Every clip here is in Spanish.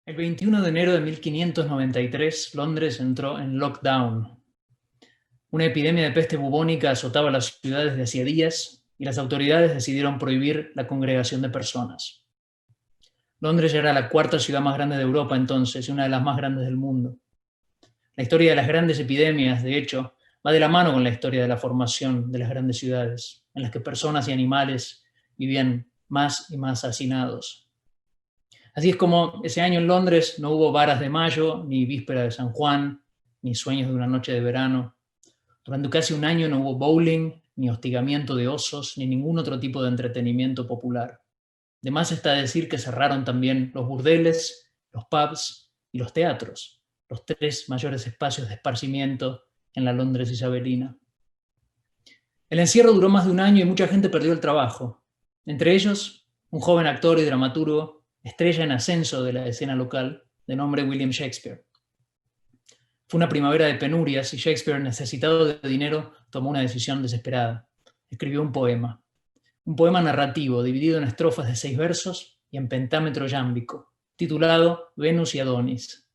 El 21 de enero de 1593, Londres entró en lockdown. Una epidemia de peste bubónica azotaba las ciudades de hacía días y las autoridades decidieron prohibir la congregación de personas. Londres ya era la cuarta ciudad más grande de Europa entonces y una de las más grandes del mundo. La historia de las grandes epidemias, de hecho, va de la mano con la historia de la formación de las grandes ciudades, en las que personas y animales vivían más y más hacinados. Así es como ese año en Londres no hubo varas de mayo, ni víspera de San Juan, ni sueños de una noche de verano. Durante casi un año no hubo bowling, ni hostigamiento de osos, ni ningún otro tipo de entretenimiento popular. De más está decir que cerraron también los burdeles, los pubs y los teatros, los tres mayores espacios de esparcimiento en la Londres isabelina. El encierro duró más de un año y mucha gente perdió el trabajo. Entre ellos, un joven actor y dramaturgo, estrella en ascenso de la escena local, de nombre William Shakespeare. Fue una primavera de penurias y Shakespeare, necesitado de dinero, tomó una decisión desesperada. Escribió un poema narrativo dividido en estrofas de 6 versos y en pentámetro yámbico, titulado Venus y Adonis.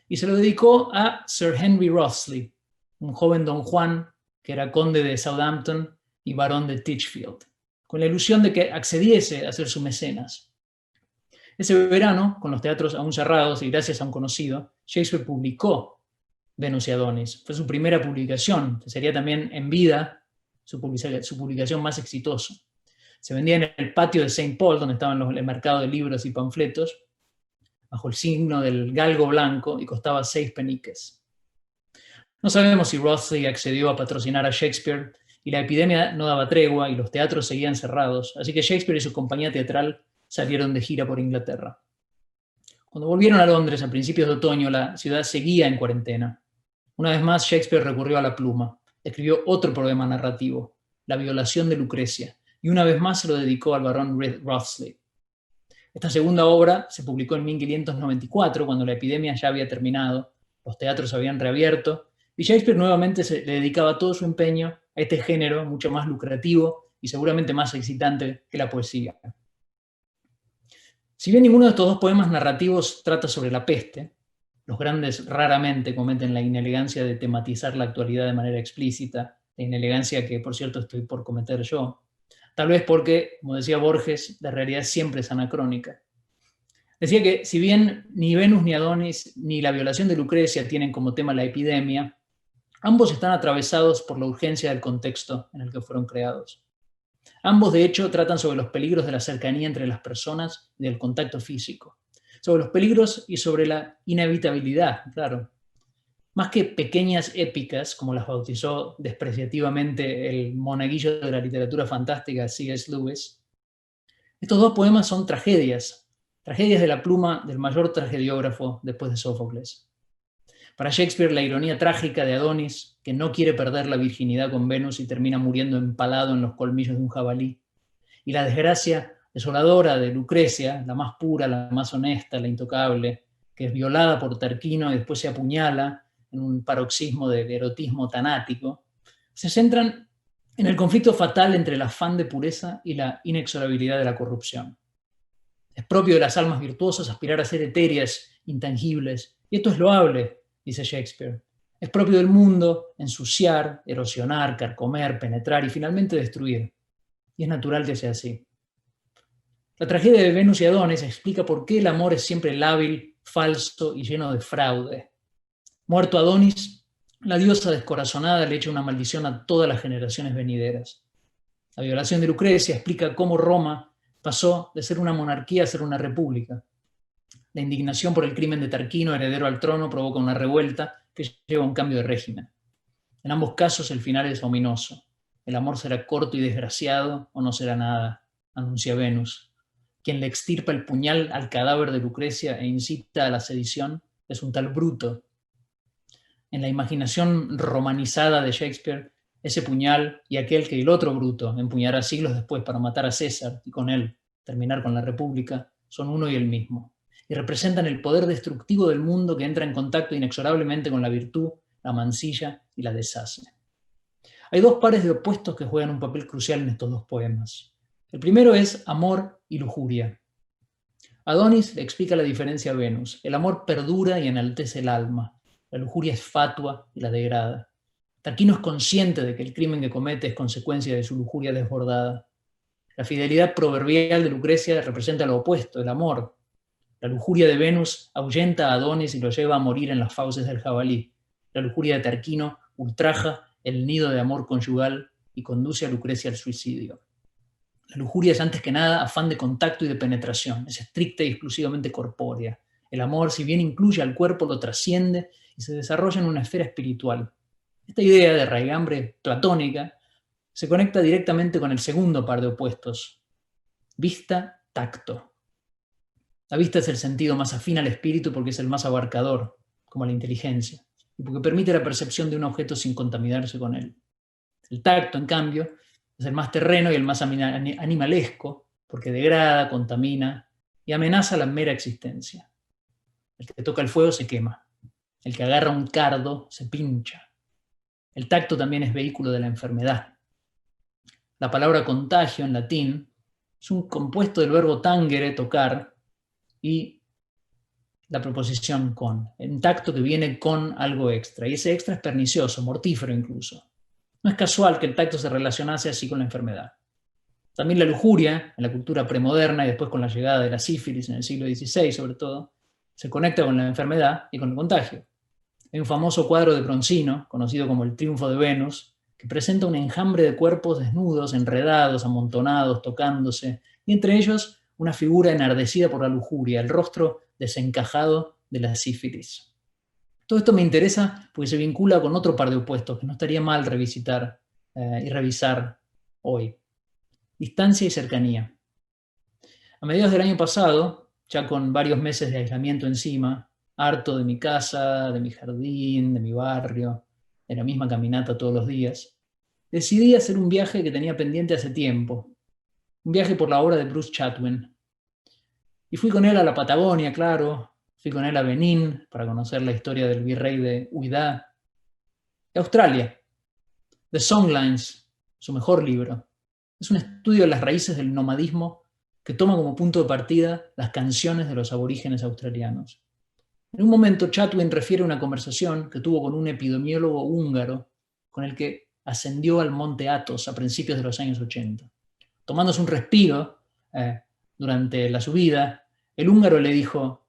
Y se lo dedicó a Sir Henry Wriothesley, un joven don Juan que era conde de Southampton y barón de Titchfield, con la ilusión de que accediese a ser su mecenas. Ese verano, con los teatros aún cerrados y gracias a un conocido, Shakespeare publicó Venus y Adonis. Fue su primera publicación, que sería también en vida su publicación más exitosa. Se vendía en el patio de St. Paul, donde estaban el mercado de libros y panfletos, bajo el signo del galgo blanco, y costaba 6 peniques. No sabemos si Wriothesley accedió a patrocinar a Shakespeare, y la epidemia no daba tregua y los teatros seguían cerrados, así que Shakespeare y su compañía teatral salieron de gira por Inglaterra. Cuando volvieron a Londres a principios de otoño, la ciudad seguía en cuarentena. Una vez más, Shakespeare recurrió a la pluma. Escribió otro poema narrativo, La violación de Lucrecia, y una vez más se lo dedicó al barón Wriothesley. Esta segunda obra se publicó en 1594, cuando la epidemia ya había terminado, los teatros habían reabierto, y Shakespeare nuevamente le dedicaba todo su empeño a este género mucho más lucrativo y seguramente más excitante que la poesía. Si bien ninguno de estos dos poemas narrativos trata sobre la peste, los grandes raramente cometen la inelegancia de tematizar la actualidad de manera explícita, la inelegancia que, por cierto, estoy por cometer yo, tal vez porque, como decía Borges, la realidad siempre es anacrónica. Decía que si bien ni Venus ni Adonis ni la violación de Lucrecia tienen como tema la epidemia, ambos están atravesados por la urgencia del contexto en el que fueron creados. Ambos, de hecho, tratan sobre los peligros de la cercanía entre las personas y del contacto físico, sobre los peligros y sobre la inevitabilidad, claro. Más que pequeñas épicas, como las bautizó despreciativamente el monaguillo de la literatura fantástica C.S. Lewis, estos dos poemas son tragedias, tragedias de la pluma del mayor tragediógrafo después de Sófocles. Para Shakespeare, la ironía trágica de Adonis, que no quiere perder la virginidad con Venus y termina muriendo empalado en los colmillos de un jabalí, y la desgracia desoladora de Lucrecia, la más pura, la más honesta, la intocable, que es violada por Tarquino y después se apuñala en un paroxismo de erotismo tanático, se centran en el conflicto fatal entre el afán de pureza y la inexorabilidad de la corrupción. Es propio de las almas virtuosas aspirar a ser etéreas, intangibles, y esto es loable, dice Shakespeare. Es propio del mundo ensuciar, erosionar, carcomer, penetrar y finalmente destruir. Y es natural que sea así. La tragedia de Venus y Adonis explica por qué el amor es siempre lábil, falso y lleno de fraude. Muerto Adonis, la diosa descorazonada le echa una maldición a todas las generaciones venideras. La violación de Lucrecia explica cómo Roma pasó de ser una monarquía a ser una república. La indignación por el crimen de Tarquino, heredero al trono, provoca una revuelta que lleva a un cambio de régimen. En ambos casos el final es ominoso. El amor será corto y desgraciado o no será nada, anuncia Venus. Quien le extirpa el puñal al cadáver de Lucrecia e incita a la sedición es un tal Bruto. En la imaginación romanizada de Shakespeare, ese puñal y aquel que el otro Bruto empuñará siglos después para matar a César y con él terminar con la República, son uno y el mismo, y representan el poder destructivo del mundo que entra en contacto inexorablemente con la virtud, la mancilla y la deshace. Hay dos pares de opuestos que juegan un papel crucial en estos dos poemas. El primero es amor y lujuria. Adonis le explica la diferencia a Venus. El amor perdura y enaltece el alma. La lujuria es fatua y la degrada. Tarquino es consciente de que el crimen que comete es consecuencia de su lujuria desbordada. La fidelidad proverbial de Lucrecia representa lo opuesto, el amor. La lujuria de Venus ahuyenta a Adonis y lo lleva a morir en las fauces del jabalí. La lujuria de Tarquino ultraja el nido de amor conyugal y conduce a Lucrecia al suicidio. La lujuria es antes que nada afán de contacto y de penetración, es estricta y exclusivamente corpórea. El amor, si bien incluye al cuerpo, lo trasciende y se desarrolla en una esfera espiritual. Esta idea de raigambre platónica se conecta directamente con el segundo par de opuestos, vista-tacto. La vista es el sentido más afín al espíritu porque es el más abarcador, como la inteligencia, y porque permite la percepción de un objeto sin contaminarse con él. El tacto, en cambio, es el más terreno y el más animalesco, porque degrada, contamina y amenaza la mera existencia. El que toca el fuego se quema. El que agarra un cardo se pincha. El tacto también es vehículo de la enfermedad. La palabra contagio en latín es un compuesto del verbo tangere, tocar, y la preposición con, en tacto que viene con algo extra, y ese extra es pernicioso, mortífero incluso. No es casual que el tacto se relacionase así con la enfermedad. También la lujuria, en la cultura premoderna y después con la llegada de la sífilis en el siglo XVI sobre todo, se conecta con la enfermedad y con el contagio. Hay un famoso cuadro de Bronzino, conocido como El Triunfo de Venus, que presenta un enjambre de cuerpos desnudos, enredados, amontonados, tocándose, y entre ellos una figura enardecida por la lujuria, el rostro desencajado de la sífilis. Todo esto me interesa porque se vincula con otro par de opuestos que no estaría mal revisitar y revisar hoy. Distancia y cercanía. A mediados del año pasado, ya con varios meses de aislamiento encima, harto de mi casa, de mi jardín, de mi barrio, de la misma caminata todos los días, decidí hacer un viaje que tenía pendiente hace tiempo, un viaje por la obra de Bruce Chatwin. Y fui con él a la Patagonia, claro, fui con él a Benín para conocer la historia del virrey de Huidá, y Australia, The Songlines, su mejor libro. Es un estudio de las raíces del nomadismo que toma como punto de partida las canciones de los aborígenes australianos. En un momento, Chatwin refiere una conversación que tuvo con un epidemiólogo húngaro con el que ascendió al monte Athos a principios de los años 80. Tomándose un respiro durante la subida, el húngaro le dijo: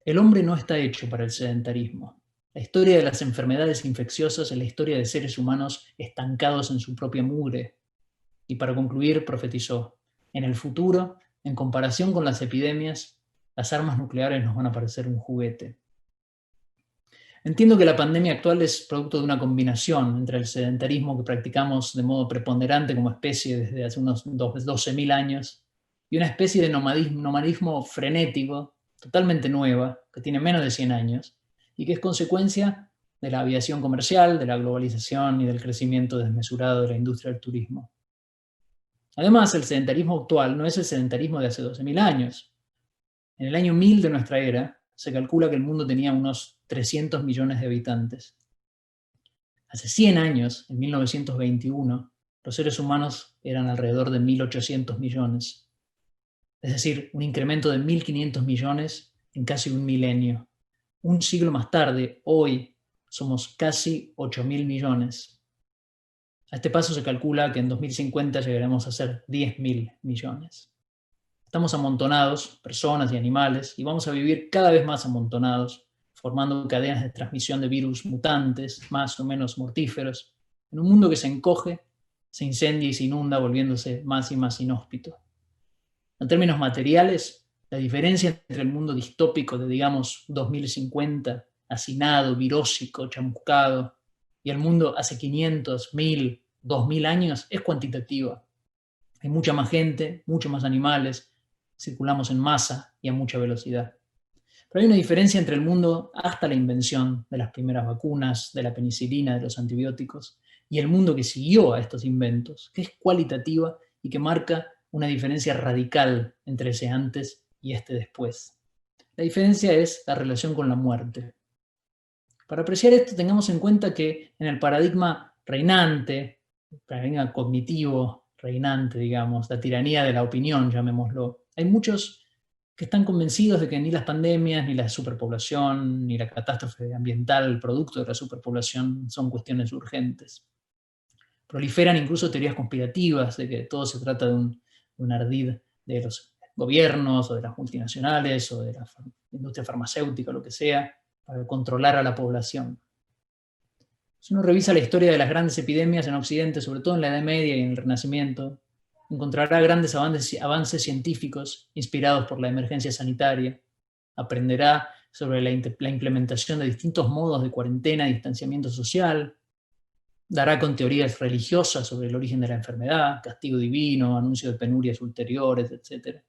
el hombre no está hecho para el sedentarismo. La historia de las enfermedades infecciosas es la historia de seres humanos estancados en su propia mugre. Y para concluir, profetizó: en el futuro, en comparación con las epidemias, las armas nucleares nos van a parecer un juguete. Entiendo que la pandemia actual es producto de una combinación entre el sedentarismo que practicamos de modo preponderante como especie desde hace unos 12.000 años y una especie de nomadismo frenético, totalmente nueva, que tiene menos de 100 años y que es consecuencia de la aviación comercial, de la globalización y del crecimiento desmesurado de la industria del turismo. Además, el sedentarismo actual no es el sedentarismo de hace 12.000 años. En el año 1000 de nuestra era, se calcula que el mundo tenía unos 300 millones de habitantes. Hace 100 años, en 1921, los seres humanos eran alrededor de 1.800 millones. Es decir, un incremento de 1.500 millones en casi un milenio. Un siglo más tarde, hoy, somos casi 8.000 millones. A este paso se calcula que en 2050 llegaremos a ser 10.000 millones. Estamos amontonados, personas y animales, y vamos a vivir cada vez más amontonados, formando cadenas de transmisión de virus mutantes, más o menos mortíferos, en un mundo que se encoge, se incendia y se inunda, volviéndose más y más inhóspito. En términos materiales, la diferencia entre el mundo distópico de, digamos, 2050, hacinado, virósico, chamuscado, y el mundo hace 500, 1000, 2000 años es cuantitativa. Hay mucha más gente, muchos más animales, circulamos en masa y a mucha velocidad. Pero hay una diferencia entre el mundo hasta la invención de las primeras vacunas, de la penicilina, de los antibióticos, y el mundo que siguió a estos inventos, que es cualitativa y que marca una diferencia radical entre ese antes y este después. La diferencia es la relación con la muerte. Para apreciar esto, tengamos en cuenta que en el paradigma reinante, el paradigma cognitivo reinante, digamos, la tiranía de la opinión, llamémoslo, hay muchos que están convencidos de que ni las pandemias, ni la superpoblación, ni la catástrofe ambiental producto de la superpoblación son cuestiones urgentes. Proliferan incluso teorías conspirativas de que todo se trata de un ardid de los gobiernos o de las multinacionales o de la industria farmacéutica o lo que sea, para controlar a la población. Si uno revisa la historia de las grandes epidemias en Occidente, sobre todo en la Edad Media y en el Renacimiento, encontrará grandes avances científicos inspirados por la emergencia sanitaria. Aprenderá sobre la implementación de distintos modos de cuarentena y distanciamiento social. Dará con teorías religiosas sobre el origen de la enfermedad, castigo divino, anuncio de penurias ulteriores, etc.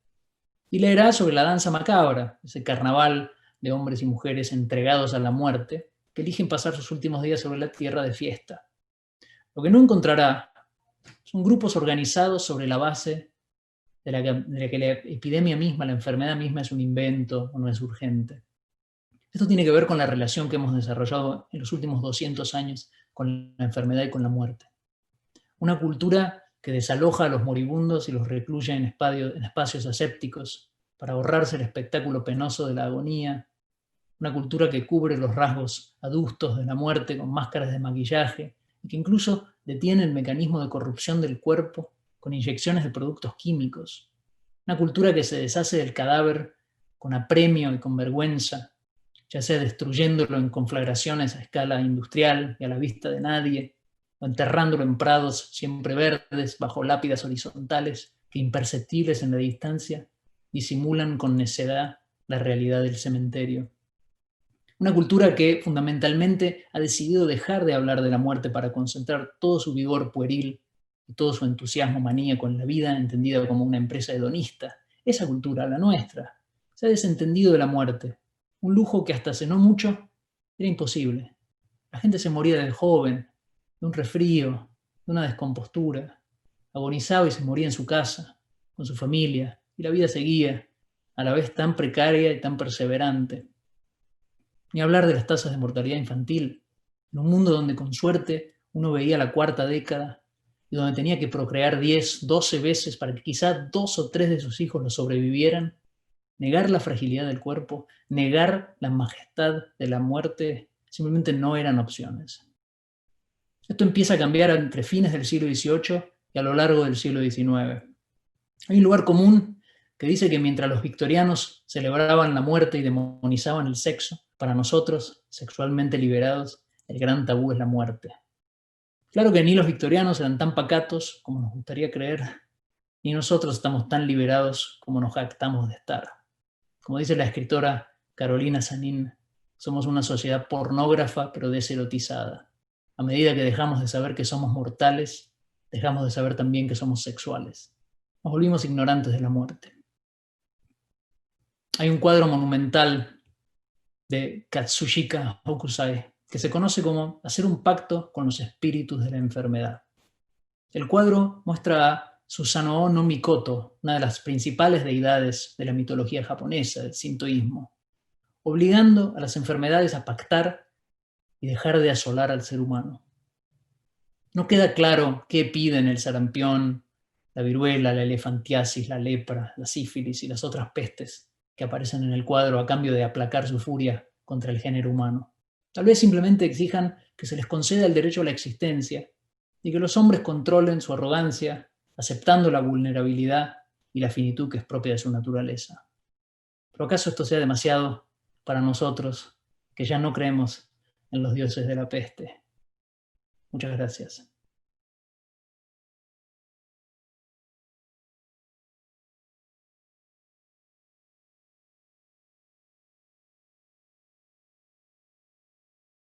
Y leerá sobre la danza macabra, ese carnaval de hombres y mujeres entregados a la muerte, que eligen pasar sus últimos días sobre la tierra de fiesta. Lo que no encontrará son grupos organizados sobre la base de la que la epidemia misma, la enfermedad misma es un invento o no es urgente. Esto tiene que ver con la relación que hemos desarrollado en los últimos 200 años con la enfermedad y con la muerte. Una cultura que desaloja a los moribundos y los recluye en espacios asépticos para ahorrarse el espectáculo penoso de la agonía. Una cultura que cubre los rasgos adustos de la muerte con máscaras de maquillaje y que incluso detiene el mecanismo de corrupción del cuerpo con inyecciones de productos químicos. Una cultura que se deshace del cadáver con apremio y con vergüenza, ya sea destruyéndolo en conflagraciones a escala industrial y a la vista de nadie, o enterrándolo en prados siempre verdes bajo lápidas horizontales que, imperceptibles en la distancia, disimulan con necedad la realidad del cementerio. Una cultura que fundamentalmente ha decidido dejar de hablar de la muerte para concentrar todo su vigor pueril y todo su entusiasmo maníaco en la vida, entendida como una empresa hedonista. Esa cultura, la nuestra, se ha desentendido de la muerte, un lujo que hasta hace no mucho era imposible. La gente se moría de joven, de un resfrío, de una descompostura, agonizaba y se moría en su casa, con su familia, y la vida seguía, a la vez tan precaria y tan perseverante. Ni hablar de las tasas de mortalidad infantil, en un mundo donde con suerte uno veía la cuarta década y donde tenía que procrear 10, 12 veces para que quizá 2 o 3 de sus hijos lo sobrevivieran. Negar la fragilidad del cuerpo, negar la majestad de la muerte, simplemente no eran opciones. Esto empieza a cambiar entre fines del siglo XVIII y a lo largo del siglo XIX. Hay un lugar común que dice que mientras los victorianos celebraban la muerte y demonizaban el sexo, para nosotros, sexualmente liberados, el gran tabú es la muerte. Claro que ni los victorianos eran tan pacatos como nos gustaría creer, ni nosotros estamos tan liberados como nos jactamos de estar. Como dice la escritora Carolina Sanín, somos una sociedad pornógrafa pero deserotizada. A medida que dejamos de saber que somos mortales, dejamos de saber también que somos sexuales. Nos volvimos ignorantes de la muerte. Hay un cuadro monumental de Katsushika Hokusai que se conoce como Hacer un pacto con los espíritus de la enfermedad. El cuadro muestra a Susanoo no Mikoto, una de las principales deidades de la mitología japonesa, del sintoísmo, obligando a las enfermedades a pactar y dejar de asolar al ser humano. No queda claro qué piden el sarampión, la viruela, la elefantiasis, la lepra, la sífilis y las otras pestes que aparecen en el cuadro a cambio de aplacar su furia contra el género humano. Tal vez simplemente exijan que se les conceda el derecho a la existencia y que los hombres controlen su arrogancia, aceptando la vulnerabilidad y la finitud que es propia de su naturaleza. ¿Pero acaso esto sea demasiado para nosotros, que ya no creemos en los dioses de la peste? Muchas gracias.